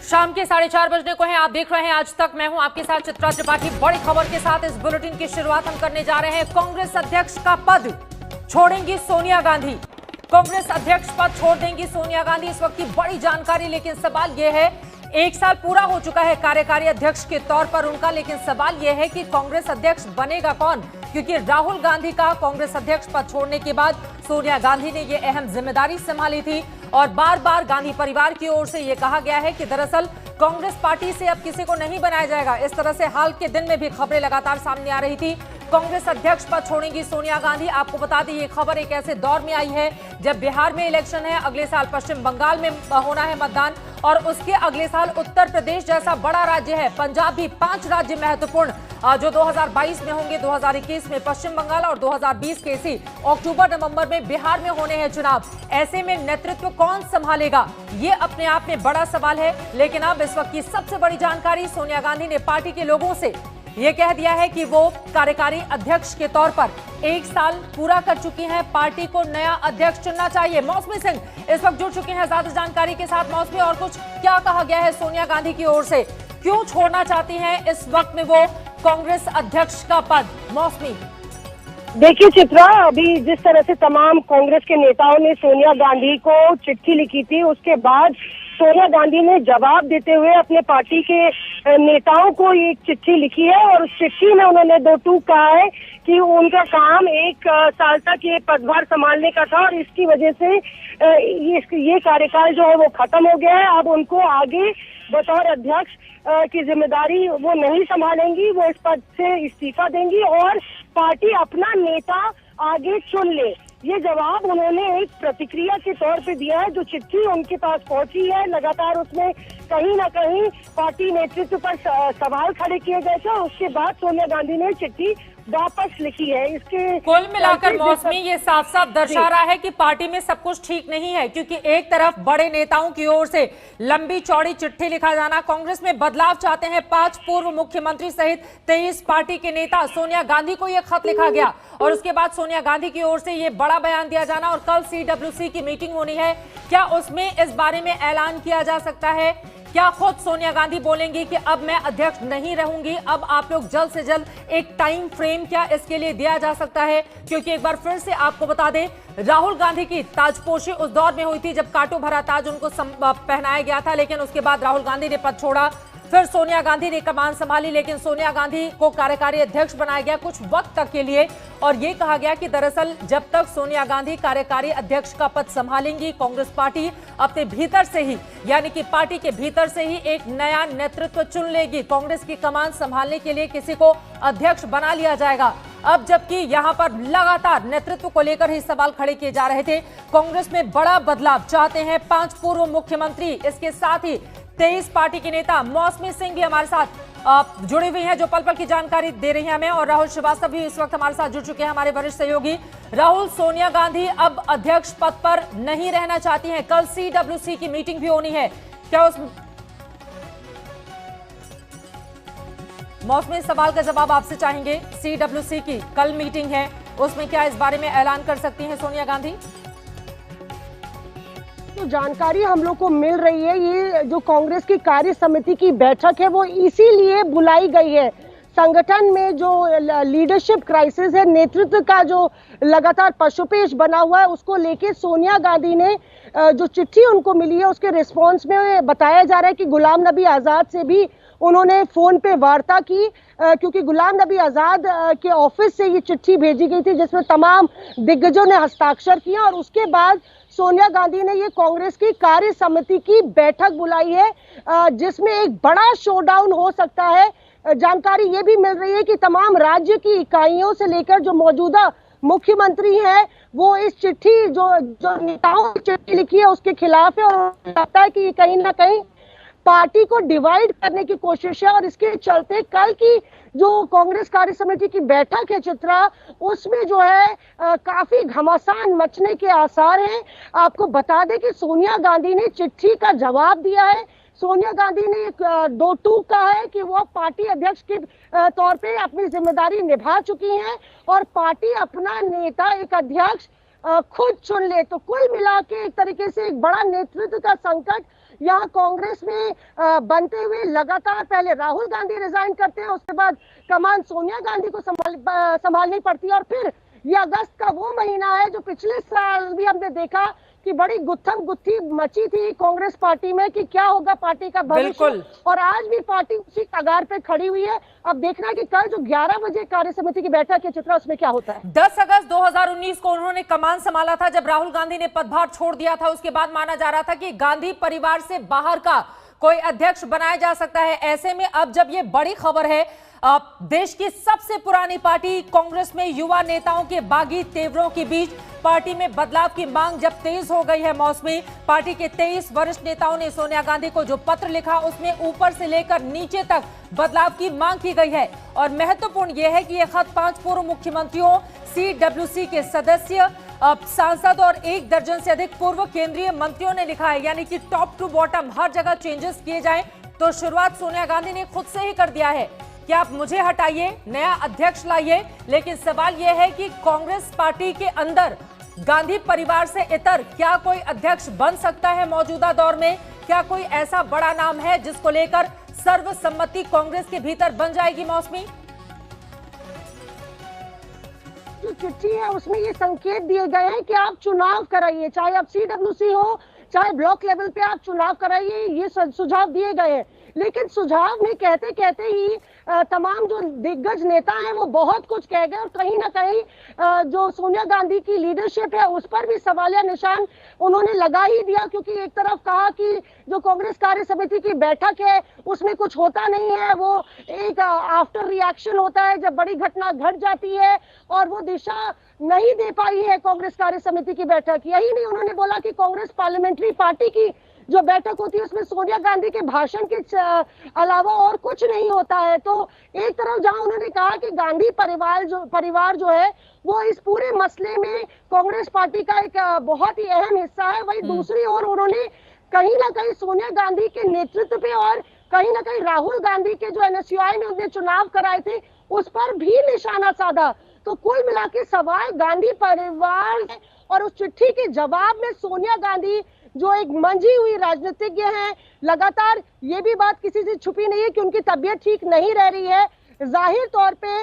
शाम के 4:30 बजने को हैं। आप देख रहे हैं आज तक। मैं हूं आपके साथ चित्रा त्रिपाठी। बड़ी खबर के साथ इस बुलेटिन की शुरुआत हम करने जा रहे हैं। कांग्रेस अध्यक्ष का पद छोड़ेंगी सोनिया गांधी। कांग्रेस अध्यक्ष पद छोड़ देंगी सोनिया गांधी, इस वक्त की बड़ी जानकारी। लेकिन सवाल यह है, 1 साल पूरा हो चुका है कार्यकारी अध्यक्ष के तौर पर उनका, लेकिन सवाल यह है कि कांग्रेस अध्यक्ष बनेगा कौन, क्योंकि राहुल गांधी का कांग्रेस अध्यक्ष पद छोड़ने के बाद सोनिया गांधी ने यह अहम जिम्मेदारी संभाली थी और बार बार गांधी परिवार की ओर से यह कहा गया है कि दरअसल कांग्रेस पार्टी से अब किसी को नहीं बनाया जाएगा। इस तरह से हाल के दिन में भी खबरें लगातार सामने आ रही थी। कांग्रेस अध्यक्ष पद छोड़ेंगी सोनिया गांधी। आपको बता दें, ये खबर एक ऐसे दौर में आई है जब बिहार में इलेक्शन है, अगले साल पश्चिम बंगाल में होना है मतदान, और उसके अगले साल उत्तर प्रदेश जैसा बड़ा राज्य है, पंजाब भी, 5 राज्य महत्वपूर्ण जो 2022 में होंगे, 2021 में पश्चिम बंगाल और 2020 के इसी अक्टूबर नवंबर में बिहार में होने हैं चुनाव। ऐसे में नेतृत्व कौन संभालेगा, ये अपने आप में बड़ा सवाल है। लेकिन अब इस वक्त की सबसे बड़ी जानकारी, सोनिया गांधी ने पार्टी के लोगों से ये कह दिया है कि वो कार्यकारी अध्यक्ष के तौर पर 1 साल पूरा कर चुकी हैं। पार्टी को नया अध्यक्ष चुनना चाहिए। मौसमी सिंह इस वक्त जुड़ चुके हैं ज्यादा जानकारी के साथ। मौसमी, और कुछ क्या कहा गया है सोनिया गांधी की ओर से, क्यों छोड़ना चाहती हैं इस वक्त में वो कांग्रेस अध्यक्ष का पद? मौसमी, देखिए चित्रा, अभी जिस तरह से तमाम कांग्रेस के नेताओं ने सोनिया गांधी को चिट्ठी लिखी थी, उसके बाद सोनिया गांधी ने जवाब देते हुए अपने पार्टी के नेताओं को एक चिट्ठी लिखी है और उस चिट्ठी में उन्होंने 2 टूक कहा है कि उनका काम 1 साल तक ये पदभार संभालने का था और इसकी वजह से ये कार्यकाल जो है वो खत्म हो गया है। अब उनको आगे बतौर अध्यक्ष की जिम्मेदारी वो नहीं संभालेंगी, वो इस पद से इस्तीफा देंगी और पार्टी अपना नेता आगे चुन ले। ये जवाब उन्होंने एक प्रतिक्रिया के तौर पे दिया है। जो चिट्ठी उनके पास पहुंची है, लगातार उसमें कहीं ना कहीं पार्टी नेतृत्व पर सवाल खड़े किए गए थे और उसके बाद सोनिया गांधी ने चिट्ठी वापस लिखी है। इसके कुल मिलाकर मौसमी ये साफ साफ दर्शा रहा है कि पार्टी में सब कुछ ठीक नहीं है, क्योंकि एक तरफ बड़े नेताओं की ओर से लंबी चौड़ी चिट्ठी लिखा जाना, कांग्रेस में बदलाव चाहते हैं 5 पूर्व मुख्यमंत्री सहित 23 पार्टी के नेता, सोनिया गांधी को यह खत लिखा गया और उसके बाद सोनिया गांधी की ओर से ये बड़ा बयान दिया जाना और कल CWC की मीटिंग होनी है। क्या उसमें इस बारे में ऐलान किया जा सकता है? क्या खुद सोनिया गांधी बोलेंगी कि अब मैं अध्यक्ष नहीं रहूंगी, अब आप लोग जल्द से जल्द एक टाइम फ्रेम क्या इसके लिए दिया जा सकता है? क्योंकि एक बार फिर से आपको बता दें, राहुल गांधी की ताजपोशी उस दौर में हुई थी जब कांटो भरा ताज उनको पहनाया गया था, लेकिन उसके बाद राहुल गांधी ने पद छोड़ा, फिर सोनिया गांधी ने कमान संभाली, लेकिन सोनिया गांधी को कार्यकारी अध्यक्ष बनाया गया कुछ वक्त तक के लिए और ये कहा गया कि दरअसल जब तक सोनिया गांधी कार्यकारी अध्यक्ष का पद संभालेंगी, कांग्रेस पार्टी अपने भीतर से ही, यानी कि पार्टी के भीतर से ही एक नया नेतृत्व चुन लेगी। कांग्रेस की कमान संभालने के लिए किसी को अध्यक्ष बना लिया जाएगा। अब जबकि यहां पर लगातार नेतृत्व को लेकर ही सवाल खड़े किए जा रहे थे, कांग्रेस में बड़ा बदलाव चाहते हैं 5 पूर्व मुख्यमंत्री, इसके साथ ही 23 पार्टी के नेता। मौसमी सिंह भी हमारे साथ जुड़ी हुई हैं जो पल पल की जानकारी दे रही हैं हमें, और राहुल श्रीवास्तव भी इस वक्त हमारे साथ जुड़ चुके हैं, हमारे वरिष्ठ सहयोगी। राहुल, सोनिया गांधी अब अध्यक्ष पद पर नहीं रहना चाहती हैं, कल CWC की मीटिंग भी होनी है, क्या उस मौसमी सवाल का जवाब आपसे चाहेंगे? CWC की कल मीटिंग है, उसमें क्या इस बारे में ऐलान कर सकती हैं सोनिया गांधी? जो जानकारी हम लोग को मिल रही है, ये जो कांग्रेस की कार्य समिति की बैठक है वो इसीलिए बुलाई गई है। संगठन में जो लीडरशिप क्राइसिस है, नेतृत्व का जो लगातार पशुपेश बना हुआ है, उसको लेके सोनिया गांधी ने जो चिट्ठी उनको मिली है उसके रिस्पॉन्स में बताया जा रहा है कि गुलाम नबी आज़ाद से भी उन्होंने फोन पे वार्ता की, क्योंकि गुलाम नबी आज़ाद के ऑफिस से ये चिट्ठी भेजी गई थी जिसमें तमाम दिग्गजों ने हस्ताक्षर किए और उसके बाद सोनिया गांधी ने ये कांग्रेस की कार्य समिति की बैठक बुलाई है जिसमें एक बड़ा शोडाउन हो सकता है। जानकारी ये भी मिल रही है कि तमाम राज्य की इकाइयों से लेकर जो मौजूदा मुख्यमंत्री हैं वो इस चिट्ठी जो नेताओं की चिट्ठी लिखी है उसके खिलाफ है और लगता है कि ये कहीं ना कहीं पार्टी को डिवाइड करने की कोशिश है और इसके चलते कल की जो कांग्रेस कार्य समिति की बैठक है चित्रा, उसमें जो है काफी घमासान मचने के आसार हैं। आपको बता दें कि सोनिया गांधी ने चिट्ठी का जवाब दिया है। सोनिया गांधी ने 2 टूक कहा है कि वो पार्टी अध्यक्ष के तौर पे अपनी जिम्मेदारी निभा चुकी हैं और पार्टी अपना नेता, एक अध्यक्ष खुद चुन ले। तो कुल मिला के एक तरीके से एक बड़ा नेतृत्व का संकट यहाँ कांग्रेस में बनते हुए लगातार, पहले राहुल गांधी रिजाइन करते हैं, उसके बाद कमान सोनिया गांधी को संभालनी पड़ती है, और फिर ये अगस्त का वो महीना है जो पिछले साल भी हमने देखा कि बड़ी गुत्थम गुत्थी मची थी कांग्रेस पार्टी में कि क्या होगा पार्टी का भविष्य, और आज भी पार्टी उसी कगार पे खड़ी हुई है। अब देखना है कि कल जो 11 बजे कार्य समिति की बैठक है चित्रा, उसमें क्या होता है। 10 अगस्त 2019 को उन्होंने कमान संभाला था जब राहुल गांधी ने पदभार छोड़ दिया था। उसके बाद माना जा रहा था कि गांधी परिवार से बाहर का कोई अध्यक्ष बनाया जा सकता है। ऐसे में अब जब ये बड़ी खबर है, देश की सबसे पुरानी पार्टी कांग्रेस में युवा नेताओं के बागी तेवरों के बीच पार्टी में बदलाव की मांग जब तेज हो गई है मौसमी, पार्टी के 23 वरिष्ठ नेताओं ने सोनिया गांधी को जो पत्र लिखा उसमें ऊपर से लेकर नीचे तक बदलाव की मांग की गई है। और महत्वपूर्ण यह है कि यह खत 5 पूर्व मुख्यमंत्रियों, CWC के सदस्य, सांसद और 1 दर्जन से अधिक पूर्व केंद्रीय मंत्रियों ने लिखा है। यानी कि टॉप टू बॉटम हर जगह चेंजेस किए जाएं। तो शुरुआत सोनिया गांधी ने खुद से ही कर दिया है कि आप मुझे हटाइए, नया अध्यक्ष लाइए। लेकिन सवाल यह है कि कांग्रेस पार्टी के अंदर गांधी परिवार से इतर क्या कोई अध्यक्ष बन सकता है मौजूदा दौर में? क्या कोई ऐसा बड़ा नाम है जिसको लेकर सर्वसम्मति कांग्रेस के भीतर बन जाएगी मौसमी? जो चिट्ठी है उसमें ये संकेत दिए गए हैं कि आप चुनाव कराइए, चाहे आप CWC हो चाहे ब्लॉक लेवल पे आप चुनाव कराइए, ये सुझाव दिए गए हैं। लेकिन सुझाव में कहते कहते ही तमाम जो दिग्गज नेता हैं वो बहुत कुछ कह गए, और कहीं ना कहीं जो सोनिया गांधी की लीडरशिप है उस पर भी सवालिया निशान उन्होंने लगा ही दिया। क्योंकि एक तरफ कहा कि जो कांग्रेस कार्य समिति की बैठक है उसमें कुछ होता नहीं है, वो एक आफ्टर रिएक्शन होता है जब बड़ी घटना घट जाती है, और वो दिशा नहीं दे पाई है कांग्रेस कार्य समिति की बैठक। यही नहीं, उन्होंने बोला कि कांग्रेस पार्लियामेंट्री पार्टी की जो बैठक होती है उसमें सोनिया गांधी के भाषण के अलावा और कुछ नहीं होता है। तो एक तरफ जहां उन्होंने कहा कि गांधी परिवार जो है वो इस पूरे मसले में कांग्रेस पार्टी का एक बहुत ही अहम हिस्सा है, वही दूसरी ओर उन्होंने कहीं ना कहीं सोनिया गांधी के नेतृत्व पे और कहीं ना कहीं राहुल गांधी के जो NSUI में उन्हें चुनाव कराए थे उस पर भी निशाना साधा। तो कुल मिला के सवाल गांधी परिवार और उस चिट्ठी के जवाब में सोनिया गांधी जो एक मंझी हुई राजनीतिज्ञ हैं, लगातार ये भी बात किसी से छुपी नहीं है कि उनकी तबीयत ठीक नहीं रह रही है। जाहिर तौर पे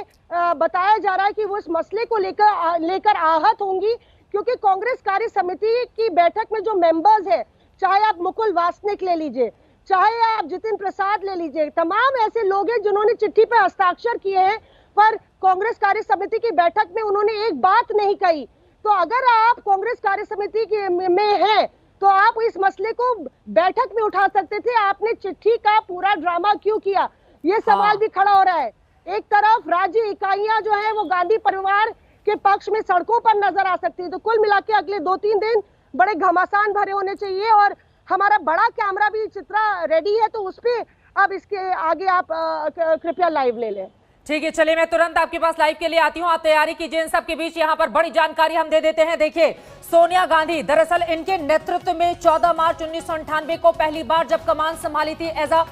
बताया जा रहा है कि वो इस मसले को लेकर आहत होंगी, क्योंकि कांग्रेस कार्य समिति की बैठक में जो मेंबर्स है, चाहे आप मुकुल वासनिक ले लीजिए, चाहे आप जितिन प्रसाद ले लीजिए, तमाम ऐसे लोग हैं जिन्होंने चिट्ठी पे हस्ताक्षर किए हैं, पर कांग्रेस कार्य समिति की बैठक में उन्होंने एक बात नहीं कही। तो अगर आप कांग्रेस कार्य समिति में हैं तो आप इस मसले को बैठक में उठा सकते थे, आपने चिट्ठी का पूरा ड्रामा क्यों किया, ये सवाल भी खड़ा हो रहा है। एक तरफ राज्य इकाइयां जो है वो गांधी परिवार के पक्ष में सड़कों पर नजर आ सकती है। तो कुल मिला के अगले 2-3 दिन बड़े घमासान भरे होने चाहिए, और हमारा बड़ा कैमरा भी चित्रा रेडी है, तो उस पे अब इसके आगे आप कृपया लाइव ले लें। ठीक है, चलिए मैं तुरंत आपके पास लाइव के लिए आती हूँ, आप तैयारी कीजिए। इन सबके बीच यहाँ पर बड़ी जानकारी हम दे देते हैं। देखिए, सोनिया गांधी दरअसल इनके नेतृत्व में 14 मार्च 1998 को पहली बार जब कमान संभाली थी एज अ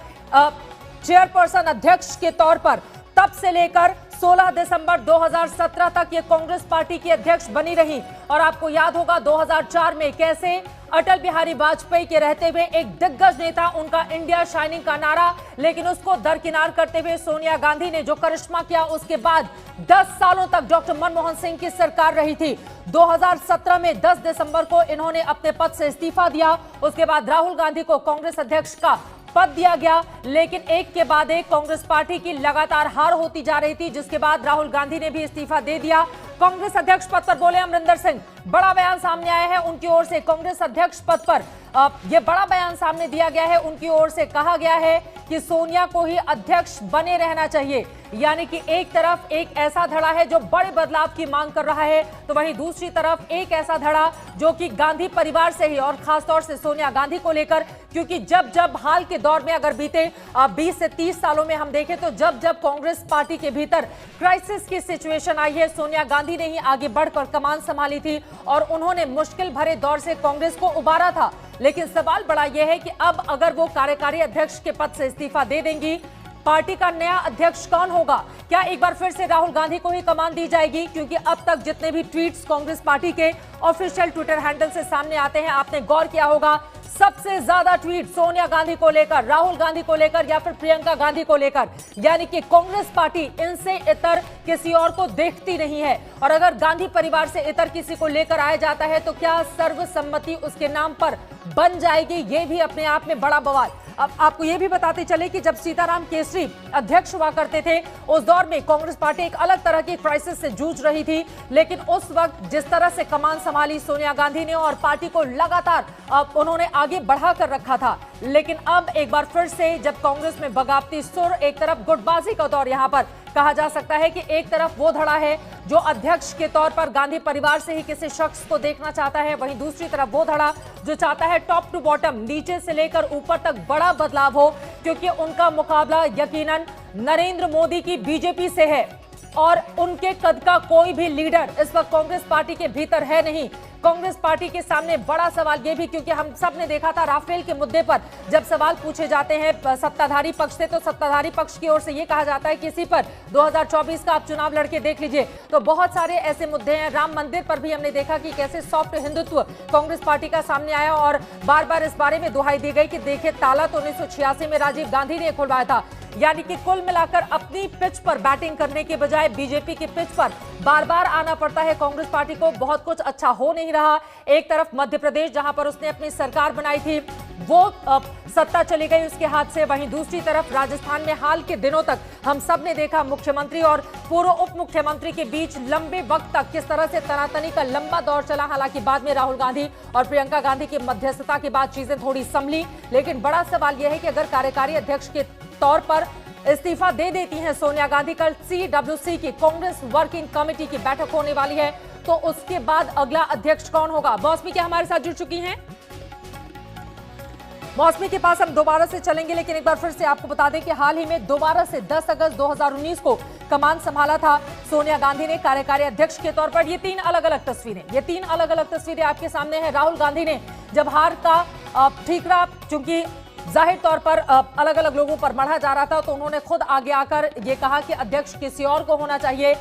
चेयरपर्सन, अध्यक्ष के तौर पर, तब से लेकर 16 दिसंबर 2017 तक ये कांग्रेस पार्टी की अध्यक्ष बनी रही। और आपको याद होगा 2004 में कैसे अटल बिहारी वाजपेयी के रहते हुए एक दिग्गज नेता, उनका इंडिया शाइनिंग का नारा, लेकिन उसको दरकिनार करते हुए सोनिया गांधी ने जो करिश्मा किया, उसके बाद 10 सालों तक डॉक्टर मनमोहन सिंह की सरकार रही थी। 2017 में 10 दिसंबर को इन्होंने अपने पद से इस्तीफा दिया। उसके बाद राहुल गांधी को कांग्रेस अध्यक्ष का पद दिया गया, लेकिन एक के बाद एक कांग्रेस पार्टी की लगातार हार होती जा रही थी, जिसके बाद राहुल गांधी ने भी इस्तीफा दे दिया। कांग्रेस अध्यक्ष पद पर बोले अमरिंदर सिंह, बड़ा बयान सामने आया है उनकी ओर से। कांग्रेस अध्यक्ष पद पर यह बड़ा बयान सामने दिया गया है, उनकी ओर से कहा गया है कि सोनिया को ही अध्यक्ष बने रहना चाहिए। यानी कि एक तरफ एक ऐसा धड़ा है जो बड़े बदलाव की मांग कर रहा है, तो वहीं दूसरी तरफ एक ऐसा धड़ा जो कि गांधी परिवार से ही और खासतौर से सोनिया गांधी को लेकर, क्योंकि जब जब हाल के दौर में अगर बीते 20 से 30 सालों में हम देखें तो जब जब कांग्रेस पार्टी के भीतर क्राइसिस की सिचुएशन आई है, सोनिया गांधी ने ही आगे बढ़कर कमान संभाली थी और उन्होंने मुश्किल भरे दौर से कांग्रेस को उबारा था। लेकिन सवाल बड़ा यह है कि अब अगर वो कार्यकारी अध्यक्ष के पद से इस्तीफा दे देंगी पार्टी का नया अध्यक्ष कौन होगा? क्या एक बार फिर से राहुल गांधी को ही कमान दी जाएगी? क्योंकि अब तक जितने भी ट्वीट्स कांग्रेस पार्टी के ऑफिशियल ट्विटर हैंडल से सामने आते हैं, आपने गौर किया होगा, सबसे ज्यादा ट्वीट सोनिया गांधी को लेकर, राहुल गांधी को लेकर या फिर प्रियंका गांधी को लेकर। यानी कि कांग्रेस पार्टी इनसे इतर किसी और को देखती नहीं है। और अगर गांधी परिवार से इतर किसी को लेकर आया जाता है तो क्या सर्वसम्मति उसके नाम पर बन जाएगी? ये भी अपने आप में बड़ा बवाल। अब आपको यह भी बताते चले कि जब सीताराम केसरी अध्यक्ष हुआ करते थे, उस दौर में कांग्रेस पार्टी एक अलग तरह की क्राइसिस से जूझ रही थी। लेकिन उस वक्त जिस तरह से कमान संभाली सोनिया गांधी ने और पार्टी को लगातार उन्होंने आगे बढ़ाकर रखा था। लेकिन अब एक बार फिर से जब कांग्रेस में बगावती सुर, एक तरफ गुटबाजी का दौर यहां पर कहा जा सकता है कि एक तरफ वो धड़ा है जो अध्यक्ष के तौर पर गांधी परिवार से ही किसी शख्स को देखना चाहता है, वहीं दूसरी तरफ वो धड़ा जो चाहता है टॉप टू बॉटम, नीचे से लेकर ऊपर तक बड़ा बदलाव हो, क्योंकि उनका मुकाबला यकीनन नरेंद्र मोदी की बीजेपी से है और उनके कद का कोई भी लीडर इस वक्त कांग्रेस पार्टी के भीतर है नहीं। कांग्रेस पार्टी के सामने बड़ा सवाल यह भी, क्योंकि हम सब ने देखा था राफेल के मुद्दे पर जब सवाल पूछे जाते हैं सत्ताधारी पक्ष से, तो सत्ताधारी पक्ष की ओर से यह कहा जाता है कि इसी पर 2024 का आप चुनाव लड़के देख लीजिए। तो बहुत सारे ऐसे मुद्दे हैं। राम मंदिर पर भी हमने देखा कि कैसे सॉफ्ट हिंदुत्व कांग्रेस पार्टी का सामने आया और बार बार इस बारे में दुहाई दी गई कि देखिए ताला तो 1986 में राजीव गांधी ने खुलवाया था। यानी कि कुल मिलाकर अपनी पिच पर बैटिंग करने के बजाय बीजेपी की पिच पर बार बार आना पड़ता है कांग्रेस पार्टी को। बहुत कुछ अच्छा हो नहीं रहा। एक तरफ मध्य प्रदेश जहां पर उसने अपनी सरकार बनाई थी, वो सत्ता चली गई उसके हाथ से, वहीं दूसरी तरफ राजस्थान में हाल के दिनों तक हम सब ने देखा मुख्यमंत्री और पूर्व उप मुख्यमंत्री के बीच लंबे वक्त तक किस तरह से तनातनी का लंबा दौर चला। हालांकि बाद में राहुल गांधी और प्रियंका गांधी की मध्यस्थता के बाद चीजें थोड़ी संभली। लेकिन बड़ा सवाल यह है कि अगर कार्यकारी अध्यक्ष के तौर पर इस्तीफा दे देती हैं सोनिया गांधी, कल CWC की कांग्रेस वर्किंग कमेटी की बैठक होने वाली है, तो उसके बाद अगला अध्यक्ष कौन होगा? मौसमी क्या हमारे साथ जुड़ चुकी हैं? मौसमी के पास हम दोबारा से चलेंगे, लेकिन एक बार फिर से आपको बता दें कि हाल ही में दोबारा से 10 अगस्त 2019 को कमान संभाला था सोनिया गांधी ने कार्यकारी अध्यक्ष के तौर पर। ये तीन अलग अलग तस्वीरें आपके सामने हैं। राहुल गांधी ने जब हार का ठीकरा चूंकि जाहिर तौर पर अलग अलग लोगों पर मढ़ा जा रहा था, तो उन्होंने खुद आगे आकर यह कहा कि अध्यक्ष किसी और को होना चाहिए,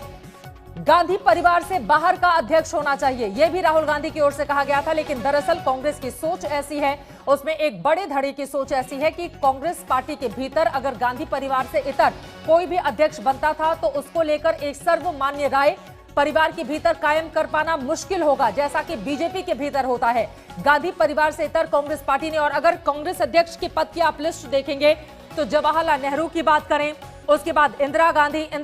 गांधी परिवार से बाहर का अध्यक्ष होना चाहिए। यह भी राहुल गांधी की ओर से कहा गया था। लेकिन दरअसल कांग्रेस की सोच ऐसी है, उसमें एक बड़े धड़े की सोच ऐसी है कि कांग्रेस पार्टी के भीतर अगर गांधी परिवार से इतर कोई भी अध्यक्ष बनता था तो उसको लेकर एक सर्वमान्य राय परिवार के भीतर कायम कर पाना मुश्किल होगा, जैसा कि बीजेपी के भीतर होता है। गांधी परिवार से इतर कांग्रेस पार्टी ने, और अगर कांग्रेस अध्यक्ष के पद की आप लिस्ट देखेंगे तो जवाहरलाल नेहरू की बात करें, उसके बाद इंदिरा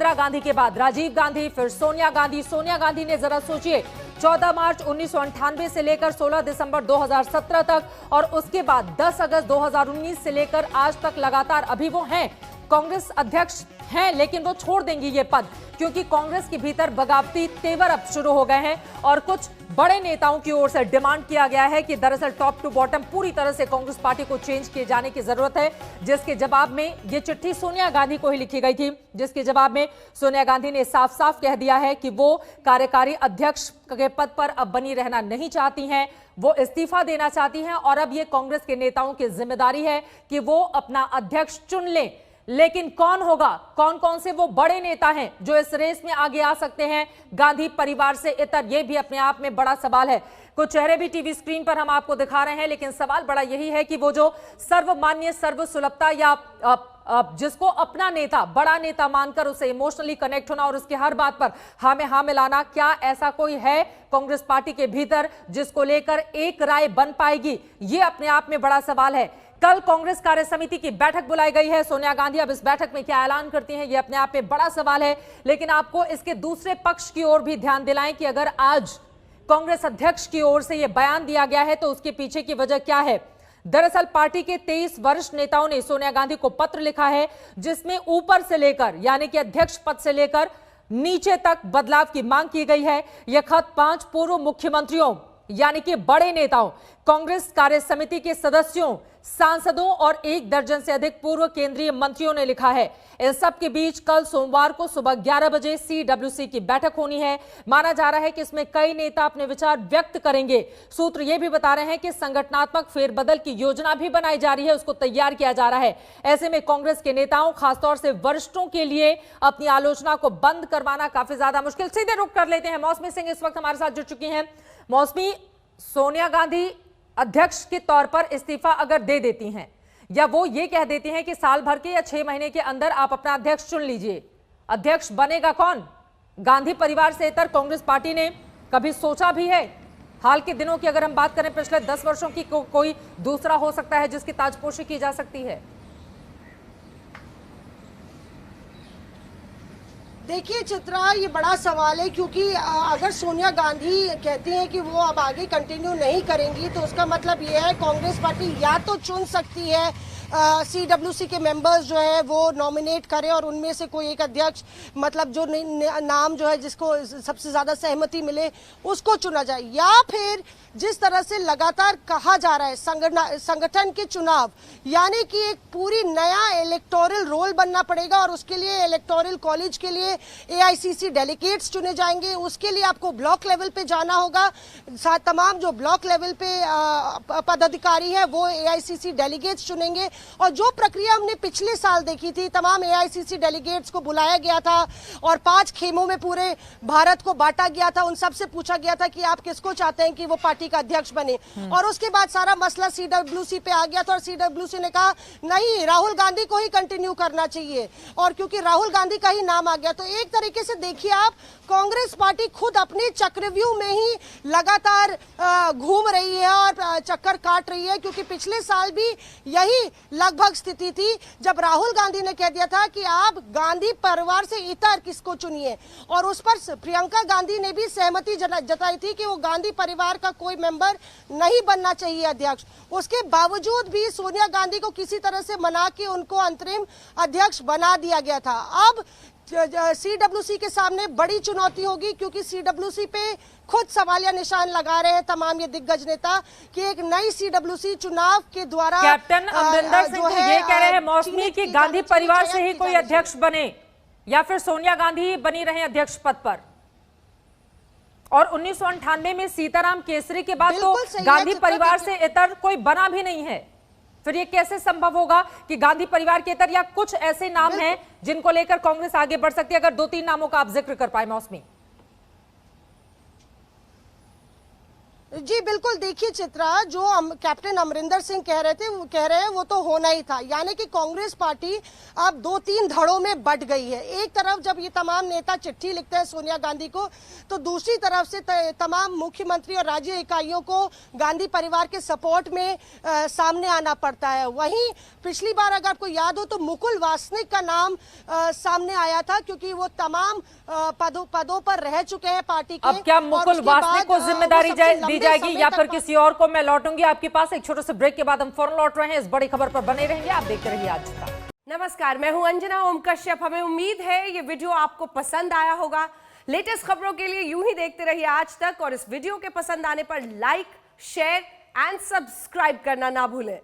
गांधी के बाद राजीव गांधी, फिर सोनिया गांधी ने जरा सोचिए 14 मार्च 1998 से लेकर 16 दिसंबर 2017 तक, और उसके बाद 10 अगस्त 2019 से लेकर आज तक लगातार अभी वो हैं कांग्रेस अध्यक्ष हैं, लेकिन वो छोड़ देंगी ये पद, क्योंकि कांग्रेस के भीतर बगावती तेवर अब शुरू हो गए हैं और कुछ बड़े नेताओं की ओर से डिमांड किया गया है कि दरअसल टॉप टू बॉटम पूरी तरह से कांग्रेस पार्टी को चेंज किए जाने की जरूरत है। जिसके जवाब में ये चिट्ठी सोनिया गांधी को ही लिखी गई थी, जिसके जवाब में सोनिया गांधी ने साफ साफ कह दिया है कि वो कार्यकारी अध्यक्ष के पद पर अब बनी रहना नहीं चाहती हैं, वो इस्तीफा देना चाहती हैं और अब ये कांग्रेस के नेताओं की जिम्मेदारी है कि वो अपना अध्यक्ष चुन लें। लेकिन कौन होगा, कौन कौन से वो बड़े नेता हैं जो इस रेस में आगे आ सकते हैं गांधी परिवार से इतर, ये भी अपने आप में बड़ा सवाल है। कुछ चेहरे भी टीवी स्क्रीन पर हम आपको दिखा रहे हैं, लेकिन सवाल बड़ा यही है कि वो जो सर्वमान्य सर्वसुलभता या जिसको अपना नेता, बड़ा नेता मानकर उसे इमोशनली कनेक्ट होना और उसकी हर बात पर हाँ में हाँ मिलाना, क्या ऐसा कोई है कांग्रेस पार्टी के भीतर जिसको लेकर एक राय बन पाएगी? ये अपने आप में बड़ा सवाल है। कल कांग्रेस कार्य समिति की बैठक बुलाई गई है। सोनिया गांधी अब इस बैठक में क्या ऐलान करती हैं, ये अपने आप में बड़ा सवाल है। लेकिन आपको इसके दूसरे पक्ष की ओर भी ध्यान दिलाएं कि अगर आज कांग्रेस अध्यक्ष की ओर से यह बयान दिया गया है तो उसके पीछे की वजह क्या है। दरअसल पार्टी के 23 वरिष्ठ नेताओं ने सोनिया गांधी को पत्र लिखा है, जिसमें ऊपर से लेकर यानी कि अध्यक्ष पद से लेकर नीचे तक बदलाव की मांग की गई है। यह खत 5 पूर्व मुख्यमंत्रियों यानी कि बड़े नेताओं, कांग्रेस कार्य समिति के सदस्यों, सांसदों और 1 दर्जन से अधिक पूर्व केंद्रीय मंत्रियों ने लिखा है। इन सब के बीच कल सोमवार को सुबह 11 बजे CWC की बैठक होनी है। माना जा रहा है कि इसमें कई नेता अपने विचार व्यक्त करेंगे। सूत्र यह भी बता रहे हैं कि संगठनात्मक फेरबदल की योजना भी बनाई जा रही है, उसको तैयार किया जा रहा है। ऐसे में कांग्रेस के नेताओं, खासतौर से वरिष्ठों के लिए अपनी आलोचना को बंद करवाना काफी ज्यादा मुश्किल। सीधे रुख कर लेते हैं, मौसमी सिंह इस वक्त हमारे साथ जुड़ चुकी हैं। मौसमी, सोनिया गांधी अध्यक्ष के तौर पर इस्तीफा अगर दे देती हैं या वो ये कह देती हैं कि साल भर के या 6 महीने के अंदर आप अपना अध्यक्ष चुन लीजिए, अध्यक्ष बनेगा कौन? गांधी परिवार से इतर कांग्रेस पार्टी ने कभी सोचा भी है? हाल के दिनों की अगर हम बात करें, पिछले 10 वर्षों की, कोई दूसरा हो सकता है जिसकी ताजपोशी की जा सकती है? देखिए चित्रा, ये बड़ा सवाल है, क्योंकि अगर सोनिया गांधी कहती हैं कि वो अब आगे कंटिन्यू नहीं करेंगी, तो उसका मतलब ये है कांग्रेस पार्टी या तो चुन सकती है CWC के मेंबर्स जो है वो नॉमिनेट करें और उनमें से कोई एक अध्यक्ष, मतलब जो नाम जो है जिसको सबसे ज्यादा सहमति मिले उसको चुना जाए, या फिर जिस तरह से लगातार कहा जा रहा है संगठन के चुनाव, यानी कि एक पूरी नया इलेक्टोरल रोल बनना पड़ेगा और उसके लिए इलेक्टोरल कॉलेज के लिए AICC डेलीगेट्स चुने जाएंगे। उसके लिए आपको ब्लॉक लेवल पे जाना होगा, तमाम जो ब्लॉक लेवल पे पदाधिकारी है वो AICC डेलीगेट्स चुनेंगे। और जो प्रक्रिया हमने पिछले साल देखी थी, तमाम AICC डेलीगेट्स को बुलाया गया था और 5 खेमों में पूरे भारत को बांटा गया था, उन सबसे पूछा गया था कि आप किसको चाहते हैं कि वो पार्टी का अध्यक्ष बने, और उसके बाद सारा मसला CWC पे आ गया था और CWC ने कहा नहीं, राहुल गांधी को ही कंटिन्यू करना चाहिए, और क्योंकि राहुल गांधी का ही नाम आ गया, तो एक तरीके से देखिए आप, कांग्रेस पार्टी खुद अपने चक्रव्यूह में ही लगातार घूम रही है और चक्कर काट रही है, क्योंकि पिछले साल भी यही लगभग स्थिति थी जब राहुल गांधी ने कह दिया था कि आप गांधी परिवार से इतर किसको चुनिए, और उस पर प्रियंका गांधी ने भी सहमति जताई थी कि वो गांधी परिवार का कोई मेंबर नहीं बनना चाहिए अध्यक्ष। उसके बावजूद भी सोनिया गांधी को किसी तरह से मना के उनको अंतरिम अध्यक्ष बना दिया गया था। अब CWC के सामने बड़ी चुनौती होगी, क्योंकि CWC पे खुद सवालिया निशान लगा रहे हैं तमाम ये दिग्गज नेता कि एक नई CWC चुनाव के द्वारा कैप्टन अमरिंदर सिंह तो ये कह रहे हैं मौसमी कि गांधी परिवार से ही कोई अध्यक्ष बने या फिर सोनिया गांधी ही बनी रहे अध्यक्ष पद पर। और 1998 में सीताराम केसरी के बाद तो गांधी परिवार से इतर कोई बना भी नहीं है, फिर ये कैसे संभव होगा कि गांधी परिवार के इतर या कुछ ऐसे नाम हैं जिनको लेकर कांग्रेस आगे बढ़ सकती है? अगर 2-3 नामों का आप जिक्र कर पाए मौसमी। जी बिल्कुल, देखिए चित्रा, जो कैप्टन अमरिंदर सिंह कह रहे हैं वो तो होना ही था, यानी कि कांग्रेस पार्टी अब 2-3 धड़ों में बट गई है। एक तरफ जब ये तमाम नेता चिट्ठी लिखते हैं सोनिया गांधी को, तो दूसरी तरफ से तमाम मुख्यमंत्री और राज्य इकाइयों को गांधी परिवार के सपोर्ट में सामने आना पड़ता है। वहीं पिछली बार अगर आपको याद हो तो मुकुल वासनिक का नाम सामने आया था, क्योंकि वो तमाम पदों पर रह चुके हैं पार्टी के। अब क्या मुकुल वासनिक को जिम्मेदारी दी जाएगी या फिर किसी और को? मैं लौटूंगी आपके पास एक छोटे से ब्रेक के बाद, हम फौरन लौट रहे हैं। इस बड़ी खबर पर बने रहेंगे, आप देखते रहिए आज तक। नमस्कार, मैं हूं अंजना ओम कश्यप। हमें उम्मीद है ये वीडियो आपको पसंद आया होगा। लेटेस्ट खबरों के लिए यूं ही देखते रहिए आज तक, और इस वीडियो के पसंद आने पर लाइक, शेयर एंड सब्सक्राइब करना ना भूलें।